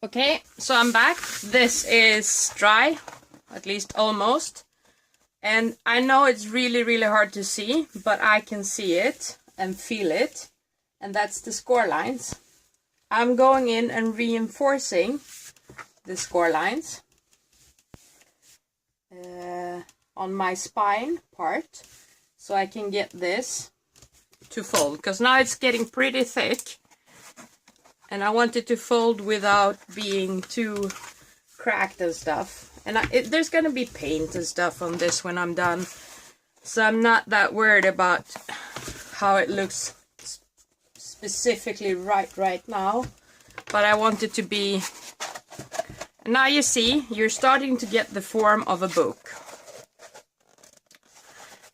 Okay, so I'm back. This is dry, at least almost. And I know it's really hard to see, but I can see it and feel it. And that's the score lines. I'm going in and reinforcing the score lines on my spine part, so I can get this to fold, because now it's getting pretty thick and I want it to fold without being too cracked and stuff. And there's gonna be paint and stuff on this when I'm done, so I'm not that worried about how it looks specifically right now, but I want it to be. Now you see, you're starting to get the form of a book.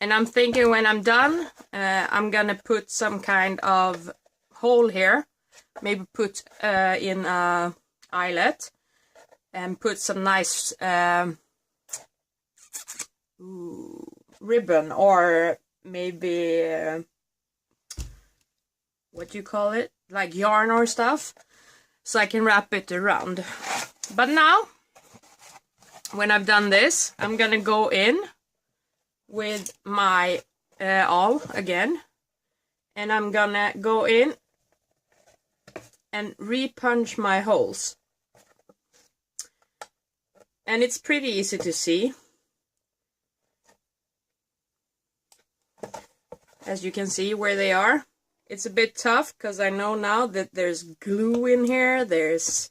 And I'm thinking when I'm done, I'm gonna put some kind of hole here. Maybe put in a eyelet. And put some nice ribbon, or maybe, what do you call it? Like yarn or stuff. So I can wrap it around. But now, when I've done this, I'm gonna go in with my awl again, and I'm gonna go in and re-punch my holes. And it's pretty easy to see. As you can see where they are. It's a bit tough because I know now that there's glue in here, there's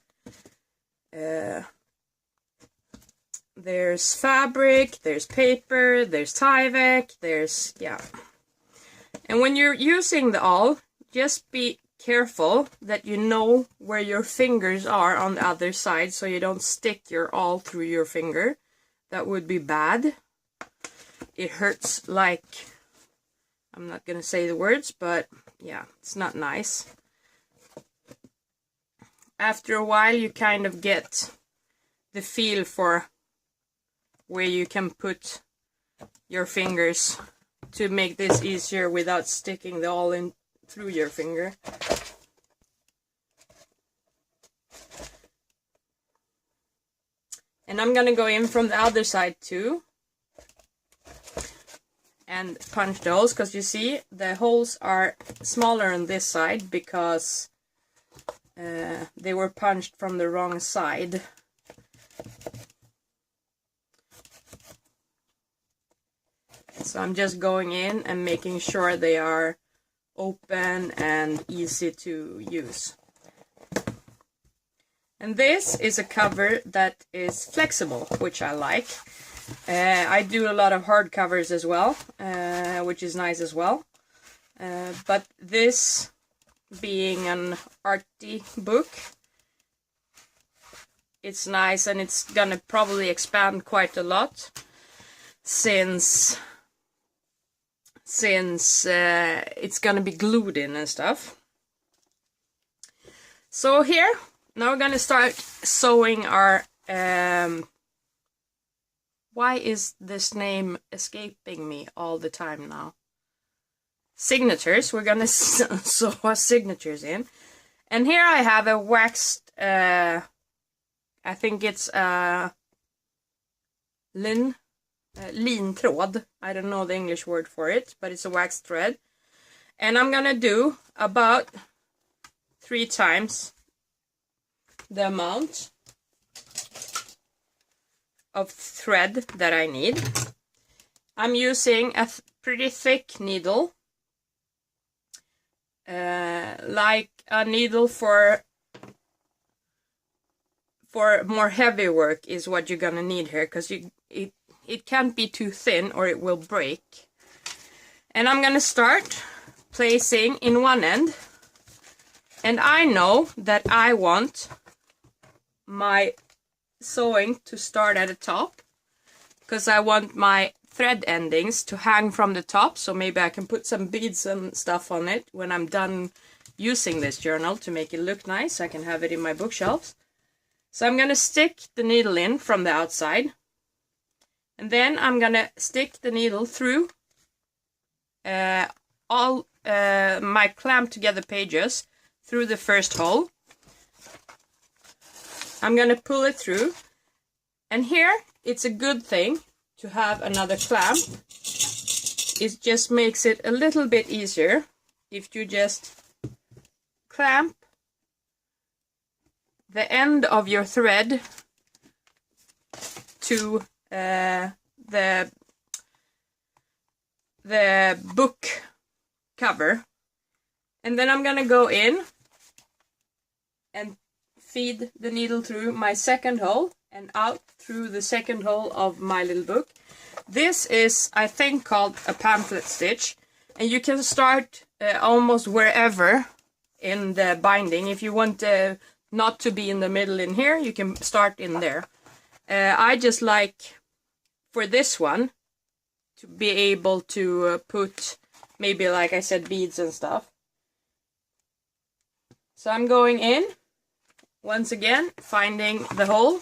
fabric, there's paper, there's Tyvek, yeah. And when you're using the awl, just be careful that you know where your fingers are on the other side, so you don't stick your awl through your finger. That would be bad. It hurts like, I'm not gonna say the words, but yeah, it's not nice. After a while you kind of get the feel for where you can put your fingers to make this easier without sticking the awl in through your finger. And I'm gonna go in from the other side too and punch the holes, because you see the holes are smaller on this side because they were punched from the wrong side. So I'm just going in and making sure they are open and easy to use. And this is a cover that is flexible, which I like. I do a lot of hard covers as well, which is nice as well. But this being an arty book, it's nice, and it's gonna probably expand quite a lot since it's gonna be glued in and stuff. So here, now we're gonna start sewing our why is this name escaping me all the time now? Signatures. We're gonna sew our signatures in. And here I have a waxed, I think it's lintråd. I don't know the English word for it, but it's a waxed thread. And I'm gonna do about 3 times the amount of thread that I need. I'm using a pretty thick needle, like a needle for more heavy work is what you're gonna need here, because it can't be too thin or it will break. And I'm gonna start placing in one end, and I know that I want my sewing to start at the top, because I want my thread endings to hang from the top, so maybe I can put some beads and stuff on it when I'm done using this journal to make it look nice. I can have it in my bookshelves. So I'm gonna stick the needle in from the outside, and then I'm gonna stick the needle through all my clamped together pages through the first hole. I'm gonna pull it through. And here, it's a good thing to have another clamp. It just makes it a little bit easier if you just clamp the end of your thread to the book cover. And then I'm gonna go in and feed the needle through my second hole and out through the second hole of my little book. This is, I think, called a pamphlet stitch, and you can start almost wherever in the binding. If you want not to be in the middle in here, you can start in there. I just like, for this one, to be able to put maybe, like I said, beads and stuff. So I'm going in, once again, finding the hole.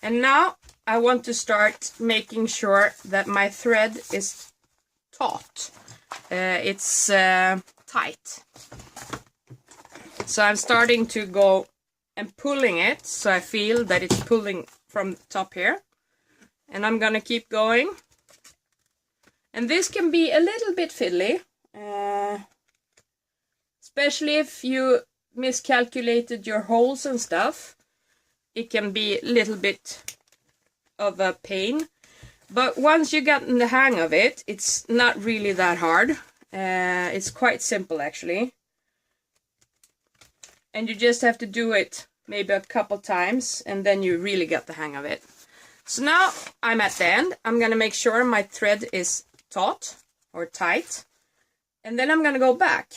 And now I want to start making sure that my thread is taut. It's tight. So I'm starting to go and pulling it, so I feel that it's pulling from the top here. And I'm gonna keep going. And this can be a little bit fiddly, especially if you miscalculated your holes and stuff. It can be a little bit of a pain. But once you get in the hang of it, it's not really that hard. It's quite simple, actually. And you just have to do it maybe a couple times, and then you really get the hang of it. So now I'm at the end. I'm gonna make sure my thread is taut or tight. And then I'm gonna go back.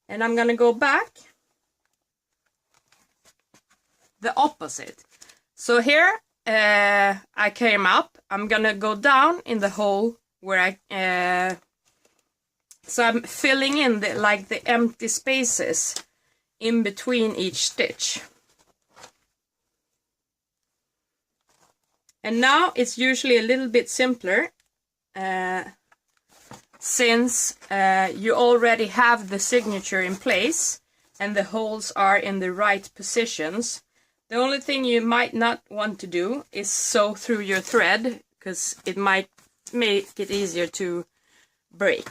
And I'm gonna go back the opposite. So here I came up. I'm gonna go down in the hole where so I'm filling in the empty spaces in between each stitch. And now it's usually a little bit simpler since you already have the signature in place and the holes are in the right positions. The only thing you might not want to do is sew through your thread, because it might make it easier to break.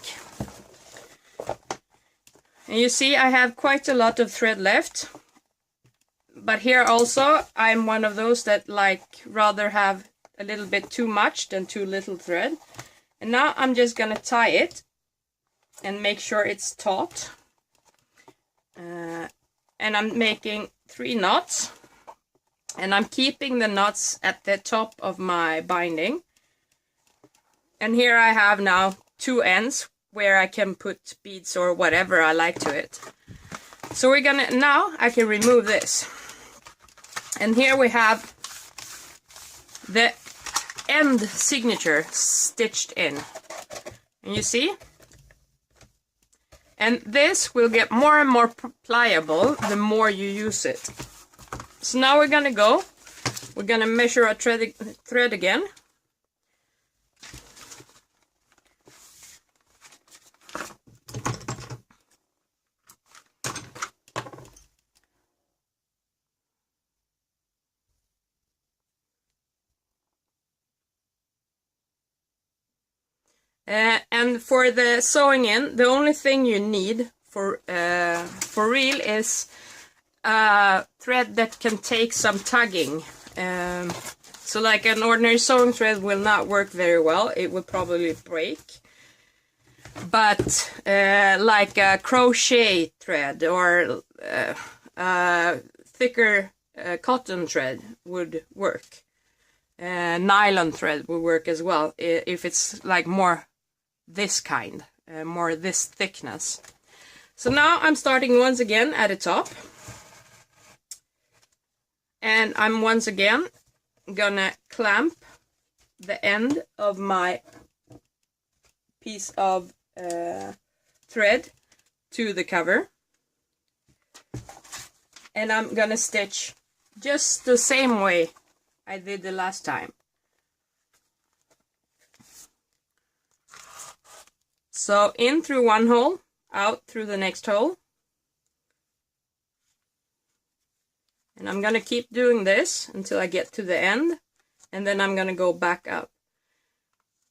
And you see I have quite a lot of thread left. But here also I'm one of those that rather have a little bit too much than too little thread. And now I'm just gonna tie it and make sure it's taut. And I'm making 3 knots. And I'm keeping the knots at the top of my binding. And here I have now 2 ends where I can put beads or whatever I like to it. So we're gonna, now I can remove this. And here we have the end signature stitched in. And you see? And this will get more and more pliable the more you use it. So now we're gonna measure our thread again. And for the sewing in, the only thing you need for real is thread that can take some tugging. So like an ordinary sewing thread will not work very well. It will probably break. But like a crochet thread or thicker cotton thread would work. Nylon thread would work as well if it's like more this kind, more this thickness. So now I'm starting once again at the top. And I'm once again gonna clamp the end of my piece of thread to the cover. And I'm gonna stitch just the same way I did the last time. So in through one hole, out through the next hole. And I'm gonna keep doing this until I get to the end, and then I'm gonna go back up.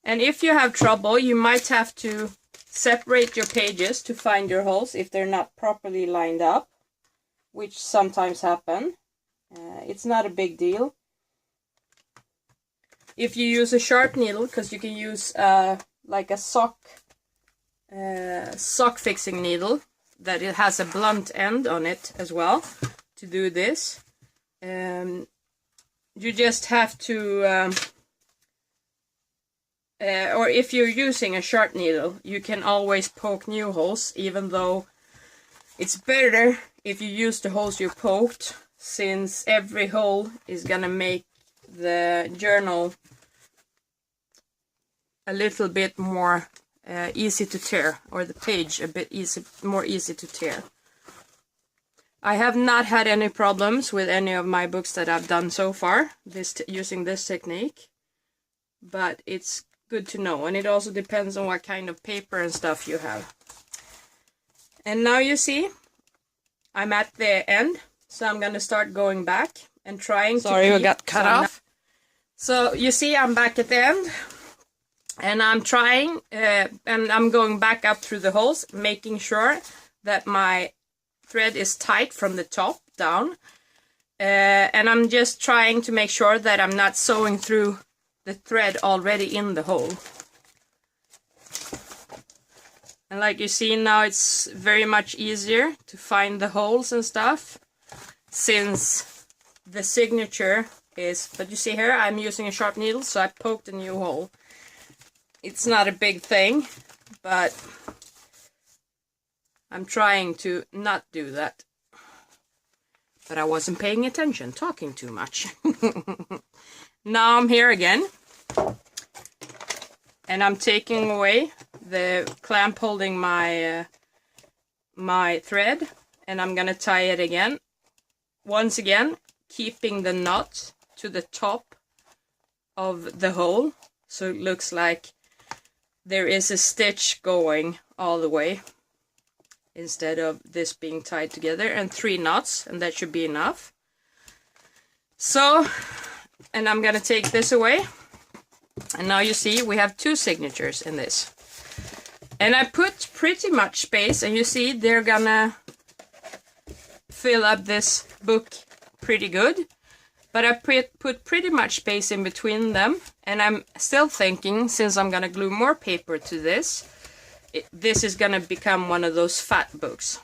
And if you have trouble, you might have to separate your pages to find your holes if they're not properly lined up, which sometimes happen. It's not a big deal. If you use a sharp needle, because you can use like a sock fixing needle that it has a blunt end on it as well to do this. You just have to or if you're using a sharp needle, you can always poke new holes, even though it's better if you use the holes you poked, since every hole is gonna make the journal a little bit more easy to tear, or the page a bit more easy to tear. I have not had any problems with any of my books that I've done so far using this technique, but it's good to know, and it also depends on what kind of paper and stuff you have. And now you see I'm at the end, so I'm gonna start going back and trying to Sorry, we got cut off. So you see I'm back at the end, and I'm trying and I'm going back up through the holes, making sure that my thread is tight from the top down, and I'm just trying to make sure that I'm not sewing through the thread already in the hole. And like you see now, it's very much easier to find the holes and stuff, since the signature is, but you see here I'm using a sharp needle, so I poked a new hole. It's not a big thing, but I'm trying to not do that. But I wasn't paying attention, talking too much. Now I'm here again, and I'm taking away the clamp holding my my thread, and I'm gonna tie it again. Once again, keeping the knot to the top of the hole, so it looks like there is a stitch going all the way, instead of this being tied together, and 3 knots, and that should be enough. So, and I'm gonna take this away, and now you see we have 2 signatures in this, and I put pretty much space, and you see they're gonna fill up this book pretty good, but I put pretty much space in between them, and I'm still thinking, since I'm gonna glue more paper to this, this is gonna become one of those fat books,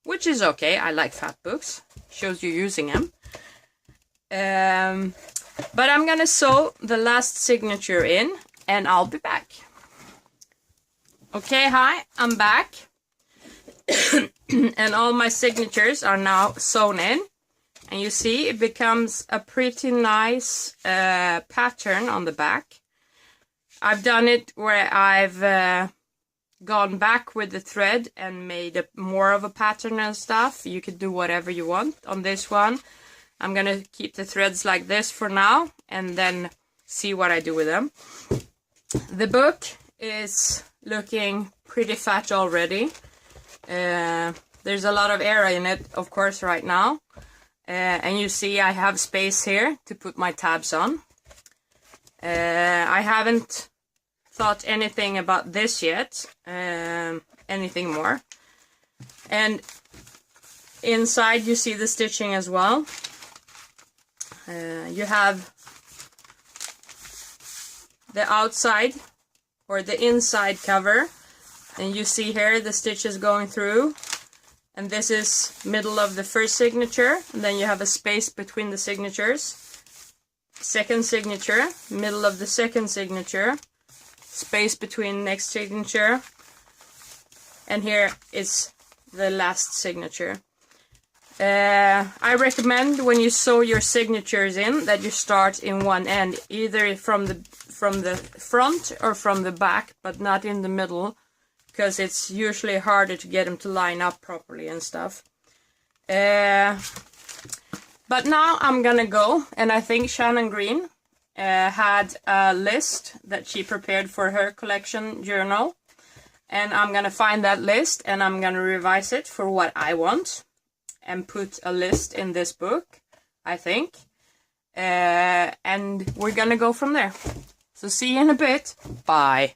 which is okay. I like fat books, shows you using them. But I'm gonna sew the last signature in, and I'll be back. Okay, hi, I'm back. And all my signatures are now sewn in, and you see it becomes a pretty nice pattern on the back. I've done it where I've gone back with the thread and made more of a pattern and stuff. You can do whatever you want. On this one, I'm gonna keep the threads like this for now, and then see what I do with them. The book is looking pretty fat already. There's a lot of air in it, of course, right now. And you see I have space here to put my tabs on. I haven't thought anything about this yet, anything more. And inside you see the stitching as well. You have the outside or the inside cover, and you see here the stitches going through, and this is middle of the first signature, and then you have a space between the signatures. Second signature, middle of the second signature, space between next signature, and here is the last signature. I recommend when you sew your signatures in that you start in one end, either from the front or from the back, but not in the middle, because it's usually harder to get them to line up properly and stuff. But now I'm gonna go, and I think Shannon Green had a list that she prepared for her collection journal. And I'm gonna find that list and I'm gonna revise it for what I want and put a list in this book, I think. And we're gonna go from there. So see you in a bit. Bye.